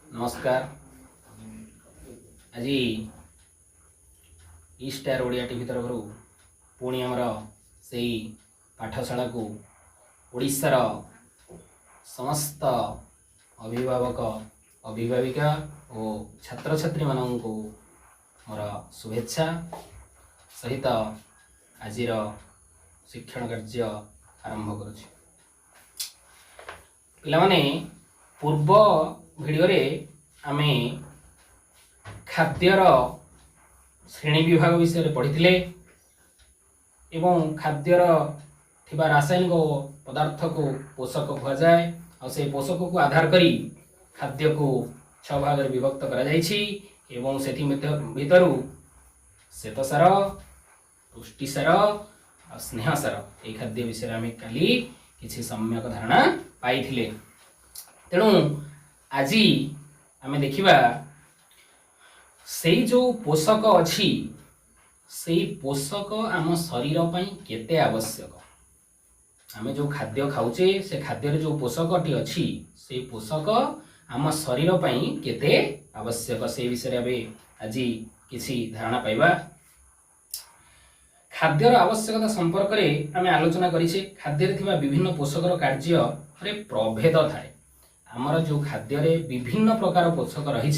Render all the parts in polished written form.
नमस्कार। आज star Odia TV तरफ पुणी आमर से पाठशाला को ओडिशार समस्त अभिभावक अभिभाविका और छात्र छात्री मानक मोर शुभेच्छा सहित आज शिक्षण कार्य आरंभ करुच्ची। पिलामाने पूर्व भिडियो रे आमे खाद्यर श्रेणी विभाग विषय पढ़ी एवं खाद्यर थिबा रासायनिक पदार्थ को पोषक कह जाए और से पोषक को आधार करी खाद्य को 6 भाग में विभक्त करा जायछि एवं सेथि भितरु श्वेतसार पुष्टिसार और स्नेहसार ये खाद्य विषय आमे काली किछि सम्यक धारणा पाइथिले। तेणु आज आमे देखिबा से जो पोषक अच्छी से पोषक आम शरीर पई केते आवश्यक। आमे जो खाद्य खाउचे से खाद्य जो पोषक अच्छी से पोषक आम शरीर पई केते आवश्यक से विषय आबे आज किसी धारणा पाइबा। खाद्यर आवश्यकता संपर्क में आमे आलोचना करिछे। खाद्य थिबा विभिन्न पोषकर कार्य रे प्रभेद थाए। आमर जो खाद्य रे विभिन्न प्रकार पोषक रही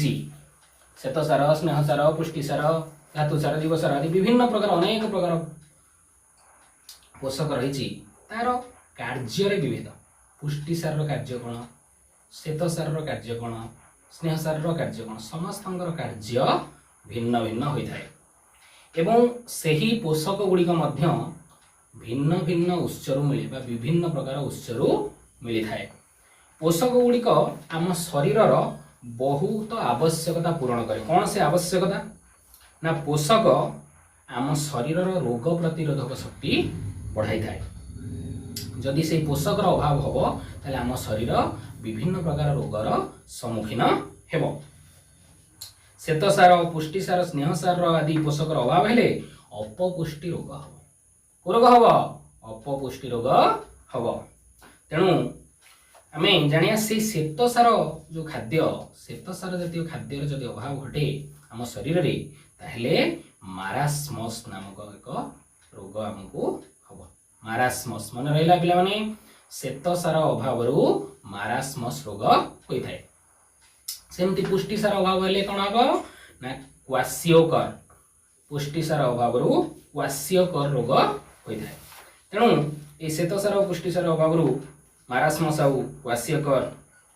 श्वेतसार स्नेहसार पुष्टिसार धातुसार जीवसार आदि विभिन्न प्रकार अनेक प्रकार पोषक रही तार कार्य रे विभेद। पुष्टिसार कार्य कौन, श्वेतसार कार्य कौन, स्नेहसार कार्य कौन, समस्त कार्य भिन्न भिन्न होता है एवं सही पोषक गुड़िक मध्य भिन्न भिन्न उत्सरू मिले विभिन्न प्रकार उत्सरू मिली थाए। पोषक गुड़िक आम शरीर बहुत आवश्यकता पूरण करे। कौन से आवश्यकता ना पोषक आम शरीर रोग प्रतिरोधक शक्ति बढ़ाई थाए। जदि से पोषकर अभाव होबो ताले आम शरीर विभिन्न प्रकार रोगर सम्मुखीन हेबो। श्वेतसार पुष्टिसार स्नेहसार आदि पोषकर अभाव हेले अपपुष्टि रोग हम को रोग हम अपपुष्टि रोग हम। तेणु आमे जानिया से श्वेतसार जो खाद्य श्वेतसार जातीय खाद्यर जदि अभाव घटे आम शरीर रे ताहेले मारास्मस नामक एक रोग हमको हम। मारास्मस मन रहिला पिला माने श्वेतसार अभाव रु मारास्मस रोग होई थाए। सेमती पुष्टिसार अभाव हेले कोन हबो ना क्वासियोकर पुष्टिसार अभाव रु क्वासियोकर रोग होई थाए। तेणु ए श्वेतसार और पुष्टिसार अभाव रु मारास्मस और क्वासियोकर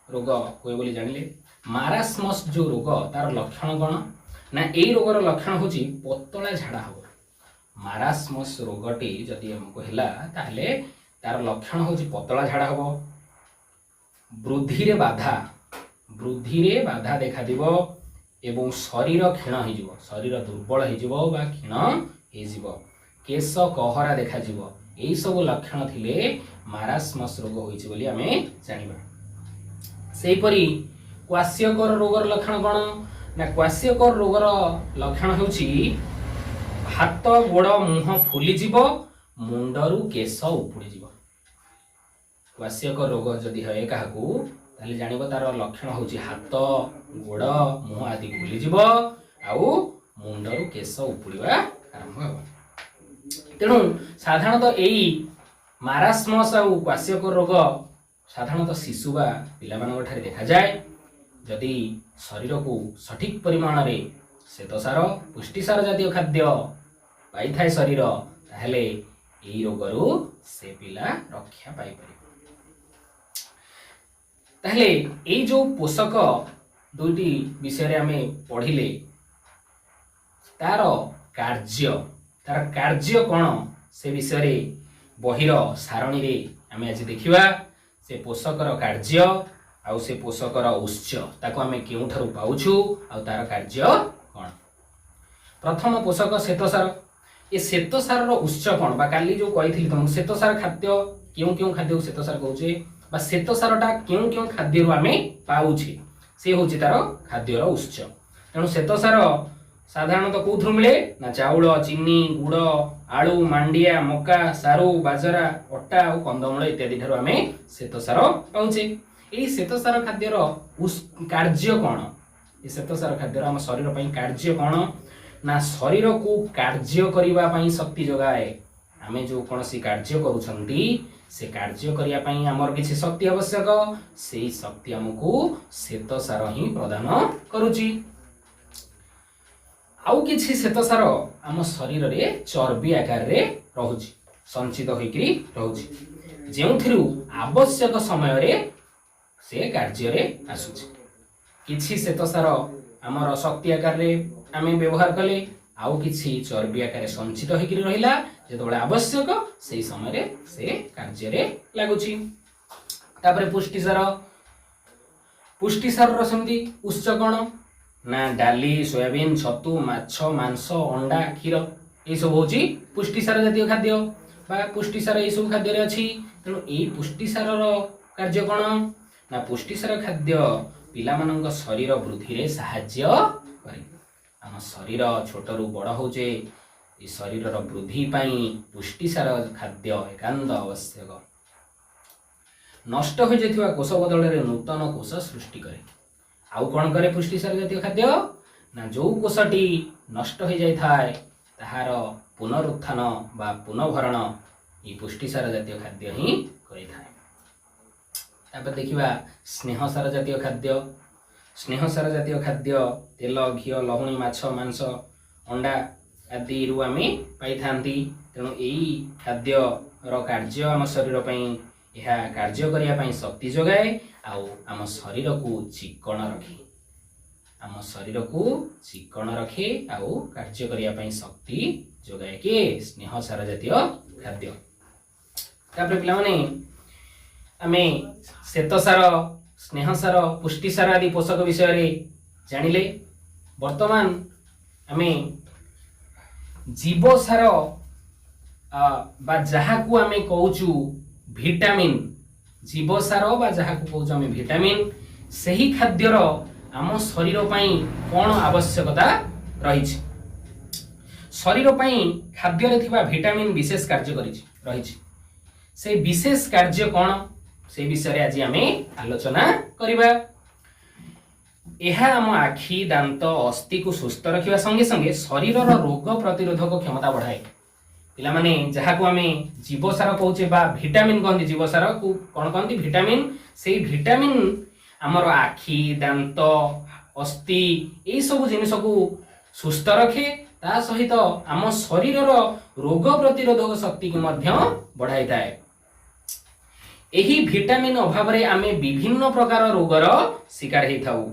रोग होय बोली जानिले। मारास्मस जो रोग तार लक्षण कोन ना ए रोगर लक्षण होची पतला झाड़ा हो। मारास्मस रोगटी जदि हमको हैला ताहले तार लक्षण होची पतला झाड़ा हो, वृद्धि रे बाधा देखा दिबो एवं शरीर क्षीण हो जिवो, शरीर दुर्बल हो जिवो बा क्षीण हो जिवो, केश कहरा देखा जिवो। एई सब लक्षण थिले मारास्मस रोग होइछि बोली आमे जानिबा। सेहि परि क्वासियोकर रोगर लक्षण कोन ना क्वासियोकर रोगर लक्षण होछि हाथ गोड़ मुह फुली जिवो, मुंडरू केश उपुड़ी जिवो। क्वासियोकर रोग जदि है काहाकू ताले जानिबो तार लक्षण होछि हाथ गोड़ मुह आदि फुली जिवो आउ मुंडरू केश उपुड़ीबा आरंभ हो। तेणु साधारणतः एई मारास्मस और क्वासियोकर रोग साधारणतः शिशु बा पिलामानक ठारे देखा जाए। जदि शरीर को सठिक परिमाण रे श्वेतसार पुष्टिसार जातीय खाद्य पाई थाए शरीर ताहले एई रोगरु से पिला रक्षा पाई परिबो। ताहले एई जो पोषक दुईटी विषय रे आमे पढ़िले तार कार्य कौन से विषय रे बहिर सारणी रे आमे आज देखिबा। से पोषकर कार्य आउ से पोषकर उत्स ताको आमे केउठारु पाउछु आउ तार कार्य कौन। प्रथम पोषक श्वेतसार। ए श्वेतसार रो उत्स कौन बा काली जो कहिथिली तुम श्वेतसार खाद्य क्यों खाद्य श्वेतसार कहउचे बा श्वेतसारटा क्यों खाद्य रो आमे पाउछे से होची तार खाद्यर उत्स। तेणु श्वेतसार साधारणतः कौथु मिले ना चाउल चीनी गुड़ आलू मांडिया मका सारू बाजरा अटा और कंदमूल इत्यादि ठारू आमे श्वेतसार पाउछे। एई श्वेतसार खाद्यर कार्य कौन ए श्वेतसार खाद्यर आम शरीर पई कार्य कौन ना शरीर को कार्य करिबा पई शक्ति जोगाए आमे जो कोनोसी कार्य करूछंती से कार्य करिया पई हमर किछि शक्ति आवश्यक सेही शक्ति हमकु श्वेतसार ही प्रदान करूची आउ किछि श्वेतसार आम शरीर रे चर्बी आकार रे रहुची संचित होइकरी रहुची जेउथिरु आवश्यक समय रे से कार्य रे आसुची किछि श्वेतसार आमर शक्ति आकार रे आमे व्यवहार कले आउ किछि चर्बी आकार संचित होइकरी रहिला जेतबेले आवश्यक सेही समय रे से कार्य रे लागुची तापरे पुष्टिसार रो संधि उच्च कोण ना डाली सोयाबीन छतु माछ मांस अंडा क्षीर ए सब होची पुष्टिसार जातीय खाद्य बा पुष्टिसार ए सब खाद्य रे अछि तेनु ए पुष्टिसार रो कार्य कोण ना पुष्टिसार खाद्य पिला मानक शरीर वृद्धि रे सहाय्य करे हम शरीर छोट रु बड़ होचे ए शरीर रो वृद्धि पई पुष्टिसार खाद्य एकांत आवश्यक नष्ट हो जेथिवा कोष बदल रे नूतन कोष सृष्टि करे आउ कौन करे पुष्टिसार जातीय खाद्य ना जो कोषटी नष्ट हो जाय थाए ताहार पुनरुत्थान बा पुनर्भरण ये पुष्टिसार जातीय खाद्य ही करि थाए तापर देखिबा स्नेहसार जातीय खाद्य स्नेहसार जातीय खाद्य तेल घी लहुणी माछ मांस अंडा आदि रु आमे पाई थांती तेणु एई खाद्य रो कार्य आम शरीर पई यह कार्य करिया पई शक्ति जोगाए आउ आम शरीर को चिकण रखे आम शरीर को चिकण रखे आउ कार्य करिया पई शक्ति जोगाए के स्नेहसार जातीय खाद्य तापर पिला माने आमे श्वेतसार स्नेहसार पुष्टिसार आदि पोषक विषय रे जानिले वर्तमान आमे जीवसार बा जहा को आमे कहूचु विटामिन जीवसार बा जहा को कहूचु आमे विटामिन सही खाद्यर आम शरीर पई कोन आवश्यकता रहिछि शरीर पई खाद्य रे थिबा विटामिन विशेष कार्य करिछि रहिछि से विशेष कार्य कोन से विषय आज आमे आलोचना करिबा एहा आम आखि दांत अस्थि को सुस्थ रखिबा संगे संगे शरीर रो रोग प्रतिरोधक क्षमता बढ़ाए पिला माने जहा को आमे जीवसार कहूचे बा विटामिन कहंती जीवसार को कोन कहंती विटामिन सेही विटामिन हमर आखि दांत अस्थि ए सब जिनिस को सुस्थ रखे ता सहित आम शरीर रो रोग प्रतिरोधक शक्ति को मध्य बढ़ाई थाए एही विटामिन अभाव रे आमे विभिन्न प्रकार रोगर शिकार हेई थाउ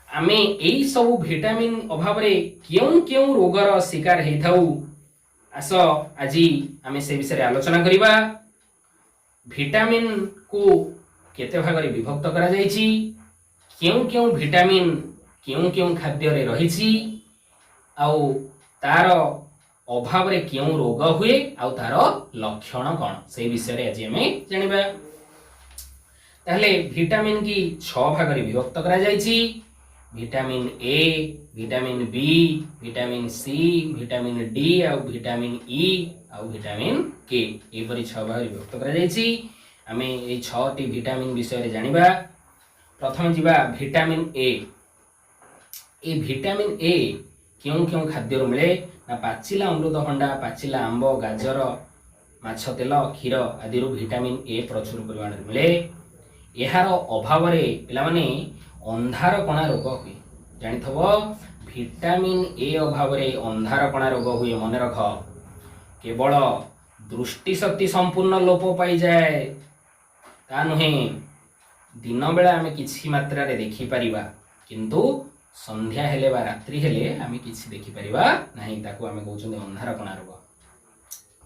आमे एई सब विटामिन अभाव रे केउं केउं रोगर शिकार हेई थाउ आस आजी आमे से विषय आलोचना करिबा विटामिन को केते भाग रे विभक्त करा जायछि केउं केउं विटामिन केउं केउं खाद्य रे रहिछि आउ तार अभाव रे केउं रोग हुए आउ तार लक्षण कोन से विषय रे आजी आमे जानिबा ताहले विटामिन की 6 भाग रे विभक्त करा जायछि vitamin A vitamin B vitamin C vitamin D आउ विटामिन ई आउ विटामिन के एपरि 6 भाग रे विभक्त करा जायछि आमे ए 6 टी विटामिन विषय रे जानिबा प्रथम जिबा विटामिन ए विटामिन ए क्यों क्यों खाद्य मिले ना पाचिला अमृतभंडा पाचिला आंब गाजर माछ तेल क्षीर आदि विटामिन ए प्रचुर परिमाण मिले यार अभाव रे पिला माने अंधार कणा रोग हुए जानिथबो विटामिन ए अभाव रे अंधार कणा रोग हुए मन रख केवल दृष्टि शक्ति संपूर्ण लोप पाई जाए ता नुहे दिन बेला आमे किछि मात्रा रे देखि परिबा किंतु संध्या हेले बा रात्रि हेले आमे किछि देखि परिबा नाही ताको आमे कहउछन अंधार कणा रोग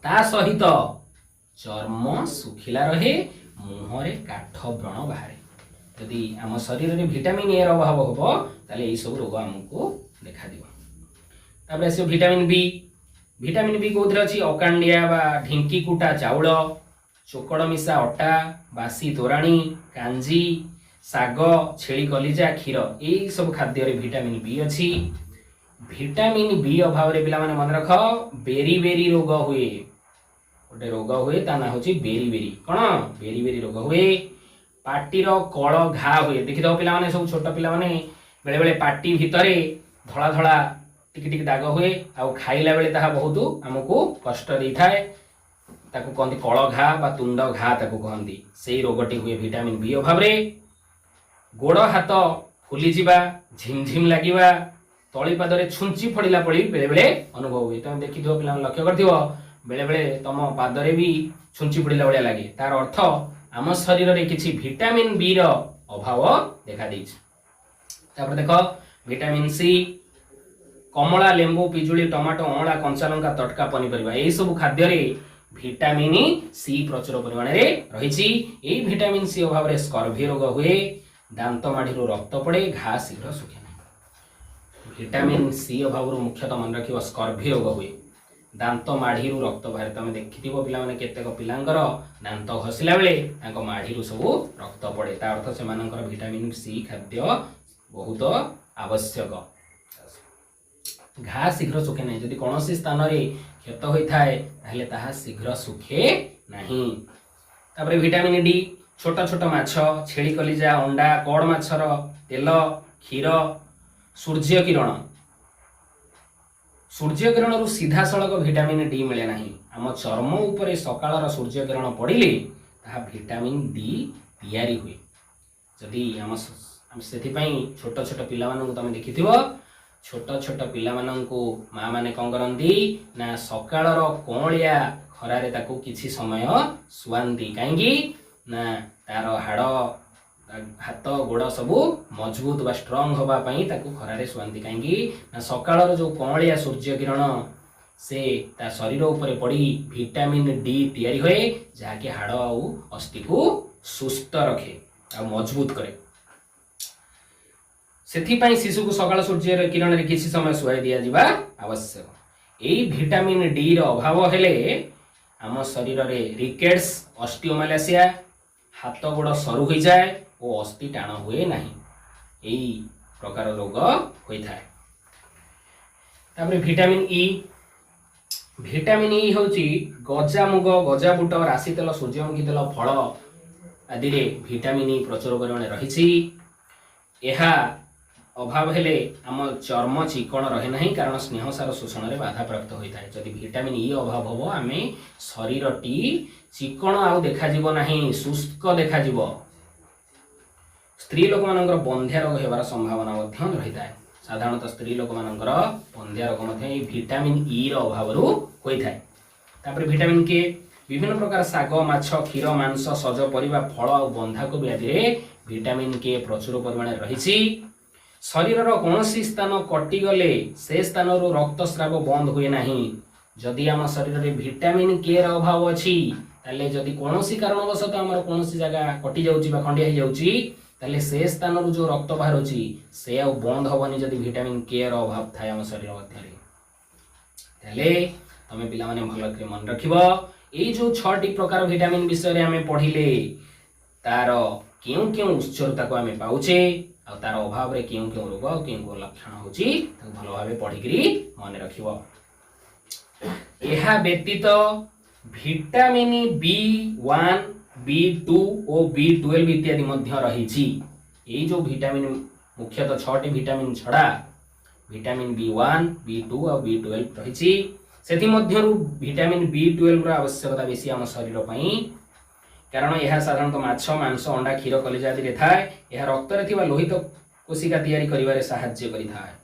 ता सहित चर्म सुखिला रहे मुहरे काठ व्रण बाहरे यदि आम शरीर में विटामिन ए अभाव होबो ताले ए सब रोग हमको देखा दिबो तापर आसे विटामिन बी कोथरे अछि अकांडिया बा ढिंकी कुटा चाउल चोकड़ मिसा अटा बासी तोराणी कांजी साग छेली कलिजा क्षीर ए सब खाद्य रे विटामिन बी अछि विटामिन बी अभाव रे पिला माने मन रख बेरी बेरी रोग हुए गोटे रोग हुए ता ना होची बेरी बेरी कोन बेरी बेरी रोग हुए पाटीर कल घा हुए देखि पिला माने सब छोट पिला माने बेले बेले पाटी भितरे धला धला टिक टिक दाग हुए आ खाइला बेले ताहा बहुत हमको कष्ट देई थाए ताकू कहती कल घा बा तुंड घा ताकू कहती से रोगटी हुए विटामिन बी अभाव रे गोड़ हाथ फुली जिबा झिमझिम लागिबा तली पादरे छुंची फड़िला पड़ी बेले बेले अनुभव हुए तुम देखि पिला लक्ष्य करथिबो बेले बेले तम पादरे भी छुंची फड़िला भलिया लागे तार अर्थ आम शरीर रे किछि विटामिन बी रो अभाव देखा देछि तापर देखो विटामिन सी कमला लेंबू पिजुली टमाटो अँला कंचा लंका तटका पनीपरिया यही सब खाद्य रे विटामिन सी प्रचुर परिमाण रे रहिछि एई विटामिन सी अभाव रे स्कर्वी रोग हुए दांत माढ़ी रक्त पड़े घा शीघ्र सुखे नहीं विटामिन सी अभाव मुख्यतः मन रखिबो स्कर्वी रोग हुए दांत माढ़ी रक्त बाहर तुम देखिथिबो पिला माने केतेक पिलांगर दांत घसिला बेले तांको माढ़ी सब रक्त पड़े ता अर्थ से मानकर विटामिन सी खाद्य बहुत आवश्यक घा शीघ्र सुखे नहीं जदि कौन स्थान रे क्षत होता है ताहले ताहा शीघ्र सुखे नहीं तापर विटामिन डी छोट छोट माछ छेली कलिजा अंडा कड़ माछर तेल क्षीर सूर्य किरण रु सीधा सड़क विटामिन डी मिले नहीं आम चर्म उपरे सकाळर सूर्य किरण पड़िले ताहा विटामिन डी तैयारी हुए जदि आम सेथिपई छोट छोट पिला मानकु तमे देखिथिबो छोट छोट पिला मानकु माँ माने कौन करती ना सकाळर कोलिया खरारे ताकू किछि समय सुआंती कहीं ना तार हाड़ हाथ गोड़ सबू मजबूत बा स्ट्रंग होबा पई ताकू खरारे सुआंती कहीं ना सकाळर जो कोलिया सूर्य किरण से ता शरीर उपरे पड़ी विटामिन डी तैयारी होए जाके हाड़ आउ अस्थि को सुस्थ रखे आ मजबूत करे सेथिपाई शिशु को सकाळ सूर्य किरण रे किछि समय सुआई दिया जिबा आवश्यक एई विटामिन डी रो अभाव हेले आम शरीर रे रिकेट्स ऑस्टियोमालासिया हाथ गोड़ सरू हो जाए और अस्थि टाण हुए नहीं एई प्रकार रोग होता है तापर विटामिन ई होची गजा मुग गजा बुट राशि तेल सूर्यमुखी तेल फल आदि रे विटामिन ई प्रचुर परिमाण रही यह अभाव हेले आम चर्म चिकण रहे नहीं कारण स्नेह सार शोषण में बाधा प्राप्त होता है जदि विटामिन ई अभाव हम आम शरीर टी चिकण आउ देखा नहीं शुष्क देखा स्त्री लोक मान बंध्या रोग होबार संभावना रही है साधारणतः स्त्री लोक मान बंध्या रोग विटामिन ई अभाव होता है तापर विटामिन के विभिन्न प्रकार साग माछ क्षीर मांस सज परिबा फल और बंधाकोबी आदि विटामिन के प्रचुर परिमाण रही शरीर कौन स्थान कटिगले से स्थान रक्त स्राव बंद हुए नहीं जदि आम शरीर में विटामिन के अभाव अच्छी ताले जदि कौन कारणवशत आम कौन जगह कटि जाऊँगी खंडिया हो जाऊँगी से स्थान जो रक्त बाहर से आ बंद हेनी जदि विटामिन के अभाव थाए आम शरीर मध्य तुम पिला भल मन रख ये जो 6टी प्रकार विटामिन विषय आम पढ़िले तार क्यों क्यों उत्सरता को आम पाऊे आ तार अभाव रे क्यों क्यों रोग और क्यों लक्षण होची भल भाव पढ़िकी मन रख व्यतीत विटामिन B1 B2 और B12 इत्यादि रही जो विटामिन मुख्यतः 6टी विटामिन छड़ा विटामिन B1 B2 और B12 रही विटामिन B12 आवश्यकता बेसी आम शरीर कारण यह साधारणतः माछ मांस अंडा क्षीर कलिजा आदि थाए यह रक्त रे लोहित कोशिका तैयारी करिवारे सहाय्य करिथाए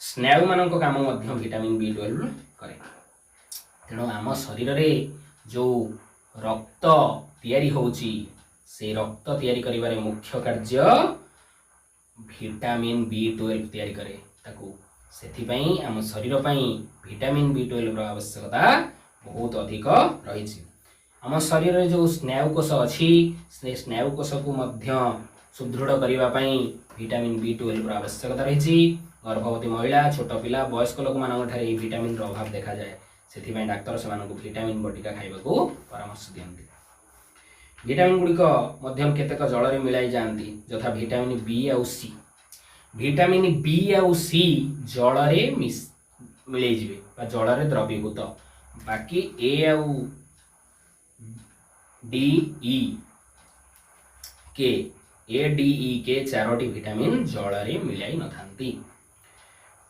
स्नायु मानक काम विटामिन B12 करे तेणु आम शरीर रे जो रक्त तैयारी होउची से रक्त तैयारी करिवारे मुख्य कार्य विटामिन B12 तैयारी करे ताकू सेथिपई आम शरीर पई विटामिन B12 रो आवश्यकता बहुत अधिक रही आम शरीर में जो स्नायुकोश अच्छी से स्नायुकोश को सुदृढ़ करने विटामिन B12 आवश्यकता रही गर्भवती महिला छोट पिला वयस्क लोक मान विटामिन अभाव देखा जाए से डाक्तर से विटामिन बटिका खाइबा को परामर्श दियंती विटामिन गुड़िक केतेक जल में मिलाई जाती यथा विटामिन बी आउ सी विटामिन बी आउ सी जल मिले जिवे जल द्रवीभूत बाकी ए आउ डी ई के ए डी ई के चारोटी भिटामिन जल मिलाई नथांती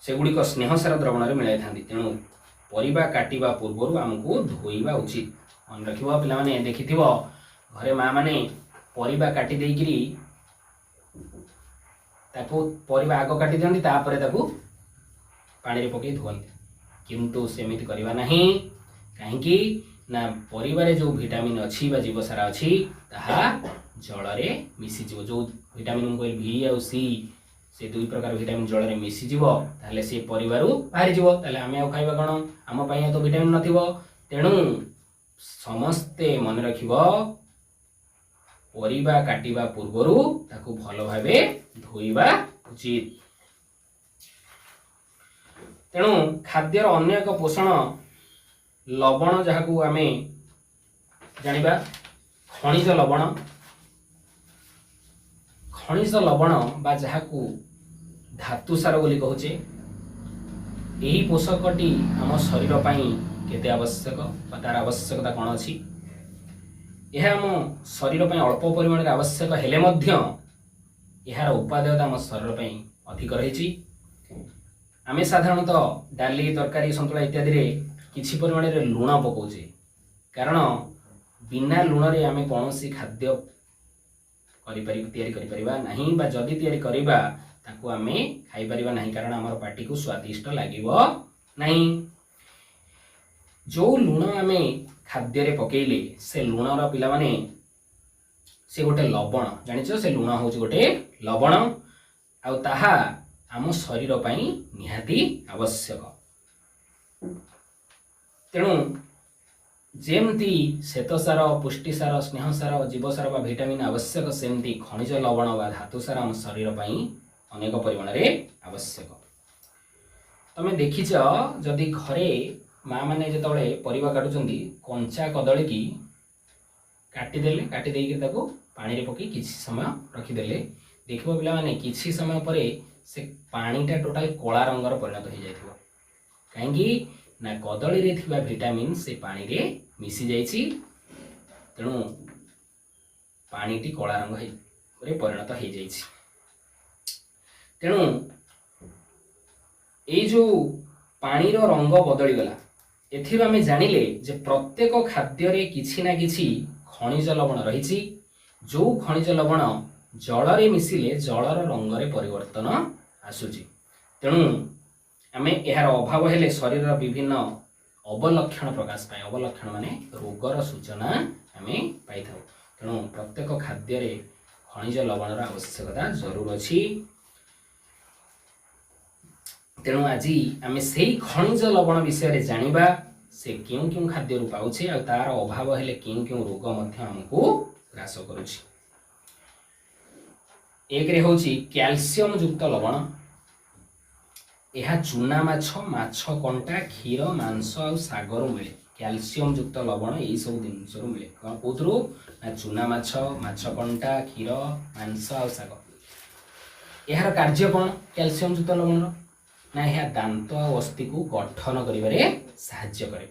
सेगुड़िक स्नेहसार द्रवण में मिलाई था तेणु परिबा काटिबा पूर्व आमको धोइबा उचित मन रखिबो पिला माने देखिथिबो घरे माँ माने परिबा काटी देइकिरी ताको परिबा आग काटी दियंती तापरे ताको पानी रे पकई धोवंती किंतु सेमिति करबा नाही काहेकि ना परिबारे जो विटामिन अछि बा जीवसारा अछि ताहा जल रे मिसी जीव जो विटामिन कोइल भी और सी से दुई प्रकार विटामिन जल रे मिसी जीव ताले से परिबारु बाहरी जीव ताले आमे आ खाइबा कोन आम पई तो विटामिन नथिबो तेणु समस्ते मन रखिबो परिबा काटिबा पूर्वरु ताकू भलो भाबे धोइबा उचित तेणु खाद्यर अन्य एक पोषण लवण जहाकू आमे जानिबा खनिज लवण बा जहाकू धातु सार बोली कहूचे यही पोषकटी आम शरीर पई केते आवश्यक बा तार आवश्यकता कौन अछि यह आम शरीर पई अल्प परिमाण रे आवश्यक हेले मध्य यार उपादेयता आम शरीर पई अधिक रही आमे साधारणतः डाली तरकारी संतुला इत्यादि रे किछि परिमाण रे लूण पकाउचे कारण बिना लूण रे आमे कोनोसी खाद्य तैयारी करि परिबा नाही बा जदि तैयारी करिबा ताकू आमे खाइ परिबा नाही कारण हमर पाटी को स्वादिष्ट लागिबो नाही जो लूण आमे खाद्य रे पकेइले से लूण रा पिला माने से गोटे लवण जानिछो से लूण होउछ गोटे लवण आ ताहा आम शरीर पई निहाती आवश्यक तेणु जेमती श्वेतसार पुष्टिसार स्नेहसार जीवसार बा विटामिन आवश्यक सेमती खनिज लवण बा धातुसार आम शरीर पई अनेक परिमाण रे आवश्यक तमे देखिछ जदि घरे माँ माने जेतबळे परिबा काटुचंदी कंचा कदळी की काटी देइकि ताको पानी रे पकी किछि समय रखी देले देखिबो पिला माने किछि समय परे से पानीटा टोटाल कला रंगर परिणत हो जाइथिबो काहेकि ना कदली रे थिबा विटामिन से पानी रे मिसी जाइछि तेणु पानीटी कला रंग रे परिणत हो जाइछि तेणु ए जो पानी रो रंग बदली गला एथिबा आमे जानिले जे प्रत्येक खाद्य रे किछि ना किछि खनिज लवण रहिछि जो खनिज लवण जल रे मिसिले जलर रंग रे परिवर्तन आसुची तेणु आमे एहार अभाव हेले शरीर विभिन्न अवलक्षण प्रकाश पाए अवलक्षण माने रोगर सूचना आमे पाइथाउ तेणु प्रत्येक खाद्य रे खनिज लवणर आवश्यकता जरूर अछि तेणु आज आमे सेही खनिज लवण विषय रे जानिबा से क्यों क्यों खाद्य रू पाउछे आ तार अभाव हेले क्यों क्यों रोग मध्य हमको ग्रास करूछि एक रे होची कैल्शियम युक्त लवण यह चूना माछ कंटा क्षीर मांस आ सागर मिले कैल्शियम युक्त लवण यही सब जिनस मिले कौथरू ना चूना माछ कंटा क्षीर मांस आ सागर यार कार्य कौन कैल्शियम युक्त लवण ना यह दांत और अस्थि को गठन करिबारे साहाय्य करे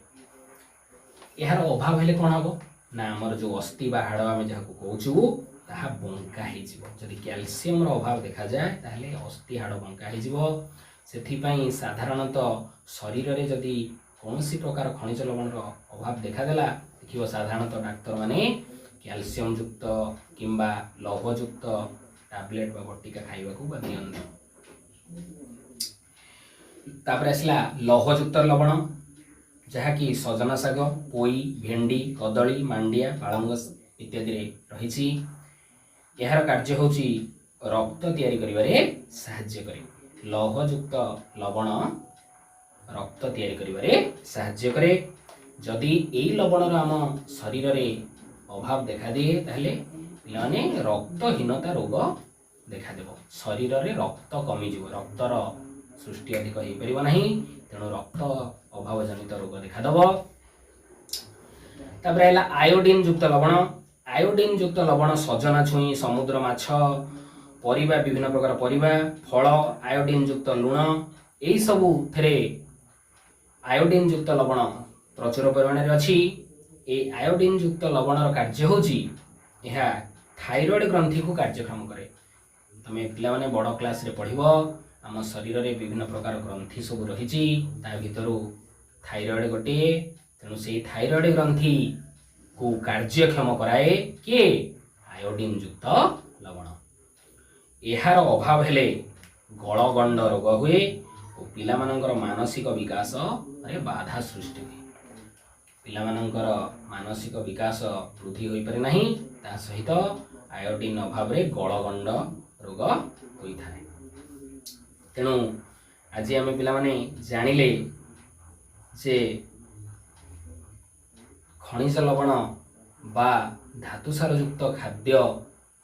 यार अभाव हेले कौन हम ना आमर जो अस्थि बा हाड़ आम जहाँ कहूँ ताहा बंका हो जदि कैल्शियम रो अभाव देखा जाए ताहले अस्थि हाड़ बंका हो सेथिपाई साधारणतः शरीर रे जदि कौनसी प्रकार खनिज लवण रो अभाव देखादेला देखिबो साधारणतः डाक्तर माने कैल्शियम युक्त किंबा लौह युक्त टैबलेट बा बटिका खाइबाकू बा दियंती तापर आसला लौह युक्त लवण जहाँकि सजना शाग पोई भेंडी कदली मांडिया पालंग इत्यादि रे रहिछि यार कार्य होची रक्त तैयारी करिबारे साहाय्य करे लौह युक्त लवण रक्त तैयारी करिबारे साहाय्य करे जदि एई लवणर आम शरीर रे अभाव देखा दिए ताहले पिलाने रक्तहीनता रोग देखा देबो शरीर रे रक्त कमी जिवो रक्तर सृष्टि अधिक हो परिबो नाही तेणु रक्त अभाव जनित रोग देखा देबो तापर हैला आयोडीन युक्त लवण सजना छुई समुद्र माछ परिबा विभिन्न प्रकार परिबा फल आयोडीन युक्त लुण एई सबु थेरे आयोडीन युक्त लवण प्रचुर परिमाण रे अछि ए आयोडीन युक्त लवणर कार्य होची यह थायरॉइड ग्रंथि को कार्यक्षम करे। तमे पिला माने बड़ क्लास रे पढ़िबो आम शरीर रे विभिन्न प्रकार ग्रंथि सब रहिछि ता भितरु थायरॉइड गोटे। तेणु से थायरॉइड ग्रंथि को कार्यक्षम कराए के आयोडीन युक्त लवण। एहार अभाव हेले गलगंड रोग हुए और पिला मानकर मानसिक विकास रे बाधा सृष्टि हुए। पिला मानकर मानसिक विकास वृद्धि होई पारे नाही ता सहित आयोडीन अभाव रे गलगंड रोग होइथाय। तेणु आज आम पिला माने जानिले जे खनिज लवण बा धातुसार युक्त खाद्य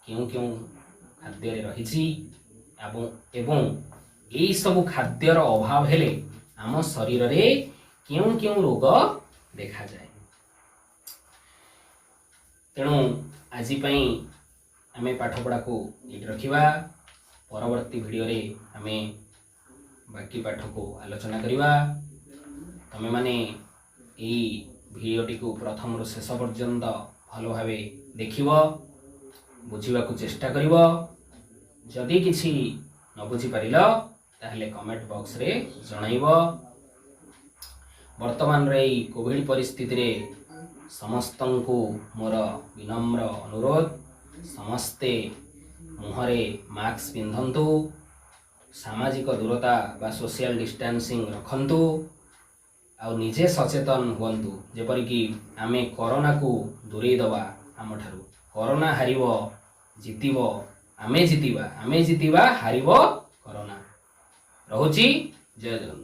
क्यों क्यों खाद्य रही एवं यही सब खाद्यर अभाव हेले आम शरीर रे क्यों क्यों रोग देखा जाए। तेणु आज आमे पाठपढ़ा को ये रखिबा। परवर्ती वीडियो रे आमे बाकी पाठ को आलोचना करिबा। तमे माने एई भिडियोटी को प्रथम रु शेष पर्यंत भल भावे देखिबो, बुझिबा को चेष्टा करिबो। जदि किछि न बुझी पारिलो ताहले कमेंट बॉक्स रे जणाइबो। वर्तमान रे कोविड परिस्थिति रे समस्तंकु मोर विनम्र अनुरोध, समस्ते मुहरे मास्क पिंधंतु, सामाजिक दूरता बा सोशल डिस्टेंसिंग रखंतु आ निजे सचेतन हुंतु जेपरिक आमे कोरोना को दूरे दबा। आम ठारू कोरोना हारिबो जितिबो, आमे जितिबा हारिबो कोरोना। रहुची जय जगन्नाथ।